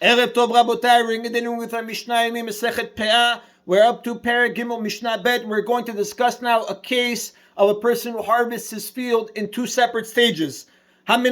Erev Tov Rabotai, we're continuing with our Mishna Yomi Masechet Peah. We're up to Perek Gimel Mishnah Bet. We're going to discuss now a case of a person who harvests his field in two separate stages. If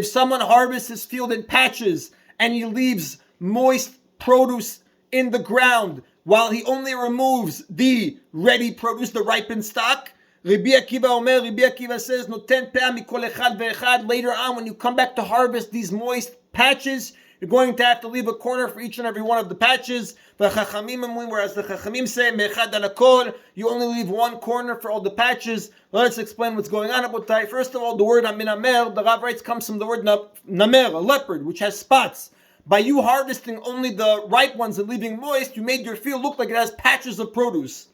someone harvests his field in patches and he leaves moist produce in the ground while he only removes the ready produce, the ripened stock, Rabbi Akiva says, Noten peah mikol echad ve'echad. Later on, when you come back to harvest these moist patches, you're going to have to leave a corner for each and every one of the patches. Whereas the Chachamim say, me'echad alakol, you only leave one corner for all the patches. Let's explain what's going on. First of all, the word aminamer, the Rav writes, comes from the word namer, a leopard, which has spots. By you harvesting only the ripe ones and leaving moist, you made your field look like it has patches of produce.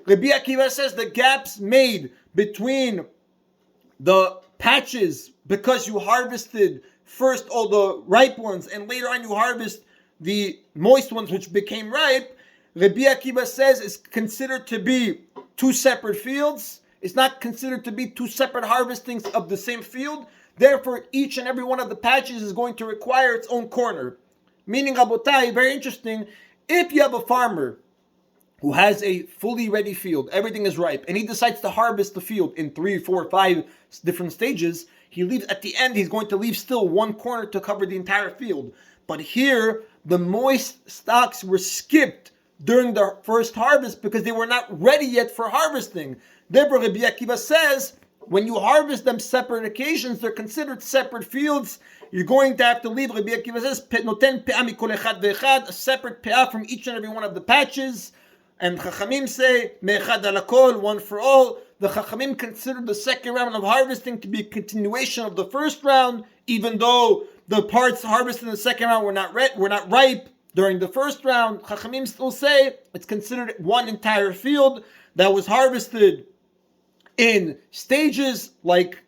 Rabbi Akiva says the gaps made between the patches because you harvested first all the ripe ones and later on you harvest the moist ones which became ripe, Rabbi Akiva says is considered to be two separate fields. It's not considered to be two separate harvestings of the same field. Therefore, each and every one of the patches is going to require its own corner. Meaning, Rabotai, very interesting, if you have a farmer who has a fully ready field, everything is ripe, and he decides to harvest the field in 3, 4, 5 different stages, he leaves at the end, he's going to leave still one corner to cover the entire field. But here, the moist stalks were skipped during the first harvest because they were not ready yet for harvesting. Therefore, Rabbi Akiva says, when you harvest them separate occasions, they're considered separate fields. You're going to have to leave, Rabbi Akiva says, noten peah mikol echad ve'echad, a separate peah from each and every one of the patches. And Chachamim say, me'echad alakol, one for all. The Chachamim consider the second round of harvesting to be a continuation of the first round, even though the parts harvested in the second round were not ripe during the first round. Chachamim still say it's considered one entire field that was harvested in stages, like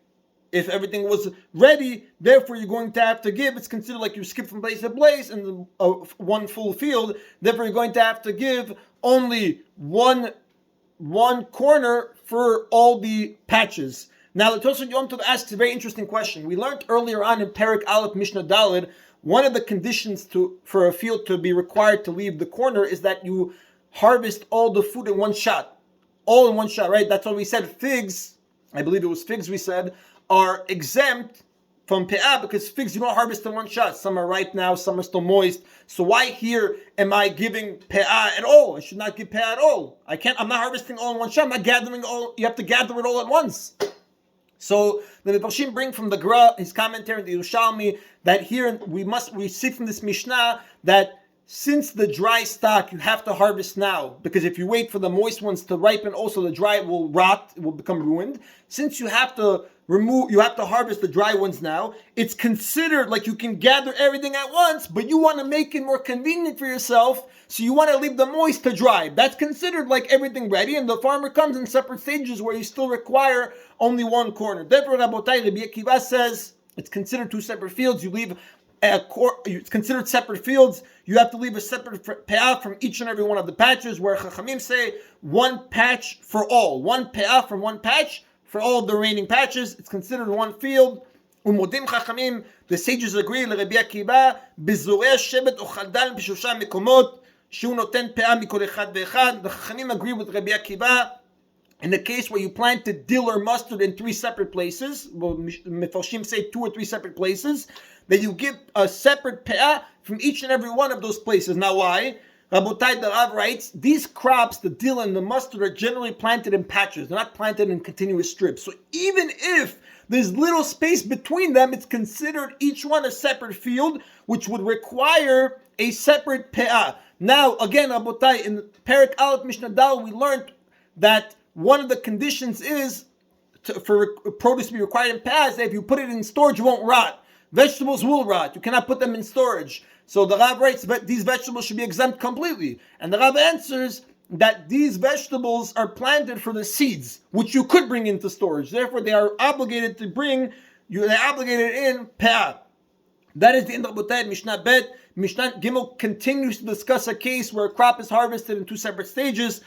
if everything was ready, therefore you're going to have to give, it's considered like you skip from place to place in one full field, therefore you're going to have to give only one corner for all the patches. Now the Tosfot Yom Tov asks a very interesting question. We learned earlier on in Perek Aleph Mishnah Daled, one of the conditions for a field to be required to leave the corner is that you harvest all the food in one shot. All in one shot, right? That's why we said figs, I believe it was figs we said, are exempt from peah because figs you don't harvest in one shot. Some are ripe now, some are still moist. So why here am I giving peah at all? I should not give peah at all. I'm not harvesting all in one shot. I'm not gathering all. You have to gather it all at once. So the Mefarshim bring from the Gra, his commentary in the Yerushalmi, that here we see from this Mishnah that since the dry stock you have to harvest now, because if you wait for the moist ones to ripen, also the dry will rot, it will become ruined. Since you have to harvest the dry ones now, it's considered like you can gather everything at once, but you want to make it more convenient for yourself, so you want to leave the moist to dry. That's considered like everything ready, and the farmer comes in separate stages where you still require only one corner. Therefore, Rabotai, Rabbi Akiva says it's considered two separate fields. You leave it's considered separate fields. You have to leave a separate peah from each and every one of the patches, where Chachamim say one patch for all. One peah from one patch for all of the remaining patches. It's considered one field. Umodim Chachamim, the sages agree, Rabbi Akiva, Bezorei Shevet Ochaldal B'shosha Mekomot, Shu Noten Peah Mikol Echad Ve'echad. The Chachamim agree with Rabbi Akiva in the case where you planted dill or mustard in 3 separate places. Well, Mefarshim say 2 or 3 separate places, that you give a separate peah from each and every one of those places. Now why? Rabotai, the Rav writes, these crops, the dill and the mustard, are generally planted in patches. They're not planted in continuous strips. So even if there's little space between them, it's considered each one a separate field, which would require a separate peah. Now, again, Rabotai, in Perek Aleph Mishnah Dal, we learned that one of the conditions is for produce to be required in peah, that if you put it in storage, it won't rot. Vegetables will rot. You cannot put them in storage. So the Rav writes that these vegetables should be exempt completely. And the Rav answers that these vegetables are planted for the seeds, which you could bring into storage. Therefore, they are obligated to they're obligated in peah. That is the end of Mishnah Bet. Mishnah Gimel continues to discuss a case where a crop is harvested in 2 separate stages.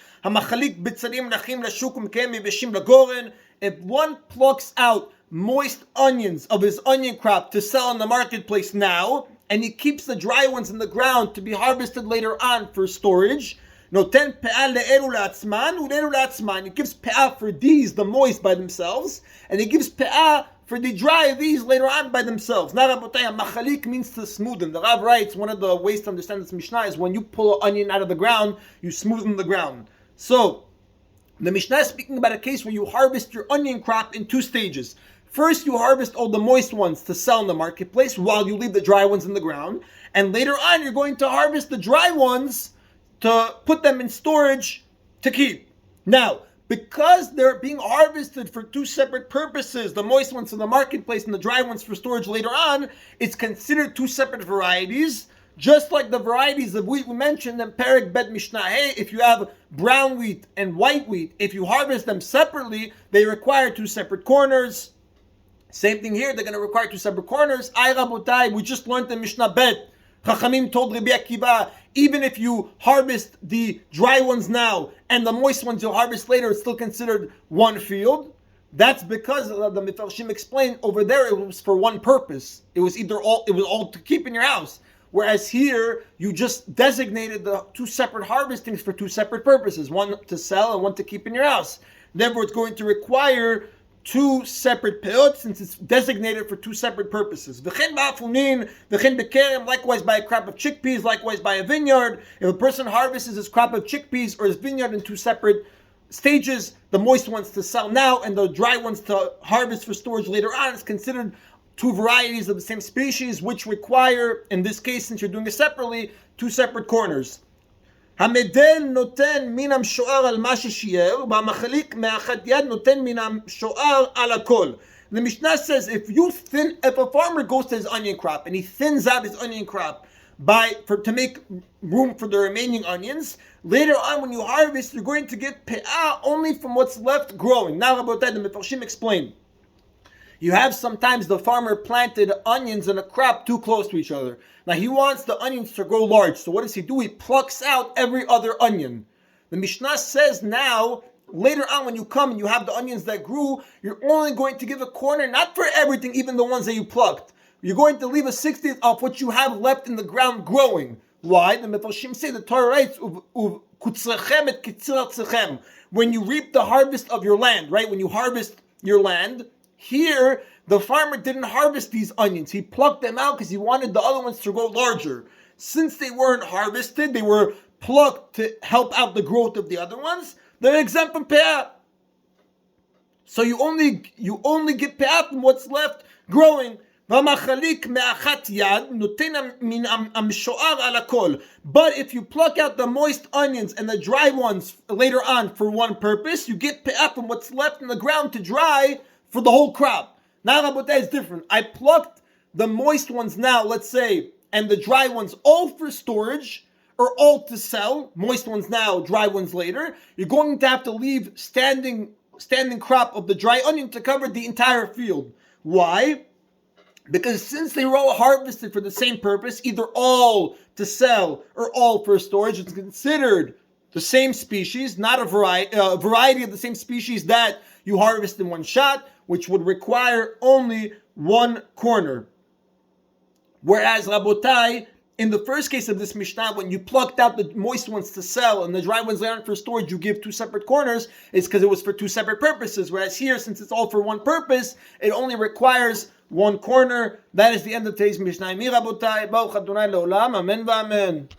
If one plucks out moist onions of his onion crop to sell in the marketplace now, and he keeps the dry ones in the ground to be harvested later on for storage. Noten pe'ah le'elu la'atzman u'le'elu la'atzman. He gives pe'ah for these, the moist, by themselves, and he gives pe'ah for the dry, these later on by themselves. Now, Rabotai, machalik means to smoothen. The Rav writes, one of the ways to understand this Mishnah is when you pull an onion out of the ground, you smoothen the ground. So, the Mishnah is speaking about a case where you harvest your onion crop in two stages. First, you harvest all the moist ones to sell in the marketplace while you leave the dry ones in the ground. And later on, you're going to harvest the dry ones to put them in storage to keep. Now, because they're being harvested for two separate purposes, the moist ones in the marketplace and the dry ones for storage later on, it's considered two separate varieties. Just like the varieties of wheat we mentioned in Perek Bet Mishnah Hey, if you have brown wheat and white wheat, if you harvest them separately, they require two separate corners. Same thing here, they're going to require two separate corners. Ay Rabotai, we just learned in Mishnah Bet. Chachamim told Rabbi Akiva, even if you harvest the dry ones now and the moist ones you'll harvest later, it's still considered one field. That's because the Mefarshim explained over there it was for one purpose. It was all to keep in your house. Whereas here, you just designated the two separate harvestings for two separate purposes. One to sell and one to keep in your house. Therefore, it's going to require two separate peot since it's designated for two separate purposes. V'chen ba'afunin, v'chen bekerem, likewise by a crop of chickpeas, likewise by a vineyard. If a person harvests his crop of chickpeas or his vineyard in two separate stages, the moist ones to sell now and the dry ones to harvest for storage later on, is considered two varieties of the same species, which require, in this case, since you're doing it separately, two separate corners. המדל נותן מן המשוער על מה ששיער, והמחליק מאחד יד נותן מן המשוער על הכל. The Mishnah says if a farmer goes to his onion crop and he thins out his onion crop to make room for the remaining onions, later on when you harvest, you're going to get pe'ah only from what's left growing. Now, Rabotai, the Mefarshim explained. You have sometimes the farmer planted onions in a crop too close to each other. Now he wants the onions to grow large. So what does he do? He plucks out every other onion. The Mishnah says now, later on when you come and you have the onions that grew, you're only going to give a corner, not for everything, even the ones that you plucked. You're going to leave a 60th of what you have left in the ground growing. Why? The Mefarshim say, the Torah writes, when you reap the harvest of your land, right? When you harvest your land, here, the farmer didn't harvest these onions. He plucked them out because he wanted the other ones to grow larger. Since they weren't harvested, they were plucked to help out the growth of the other ones, they're exempt from peah. So you only get peah from what's left growing. But if you pluck out the moist onions and the dry ones later on for one purpose, you get peah from what's left in the ground to dry for the whole crop. Now, Rabotai, is different. I plucked the moist ones now, let's say, and the dry ones all for storage or all to sell. Moist ones now, dry ones later. You're going to have to leave standing crop of the dry onion to cover the entire field. Why? Because since they were all harvested for the same purpose, either all to sell or all for storage, it's considered the same species, not a variety of the same species that you harvest in one shot, which would require only one corner. Whereas, Rabotai, in the first case of this Mishnah, when you plucked out the moist ones to sell and the dry ones later on for storage, you give two separate corners, it's because it was for two separate purposes. Whereas here, since it's all for one purpose, it only requires one corner. That is the end of today's Mishnah. Rabotai, Baruch Adonai Leolam, Amen v'Amen.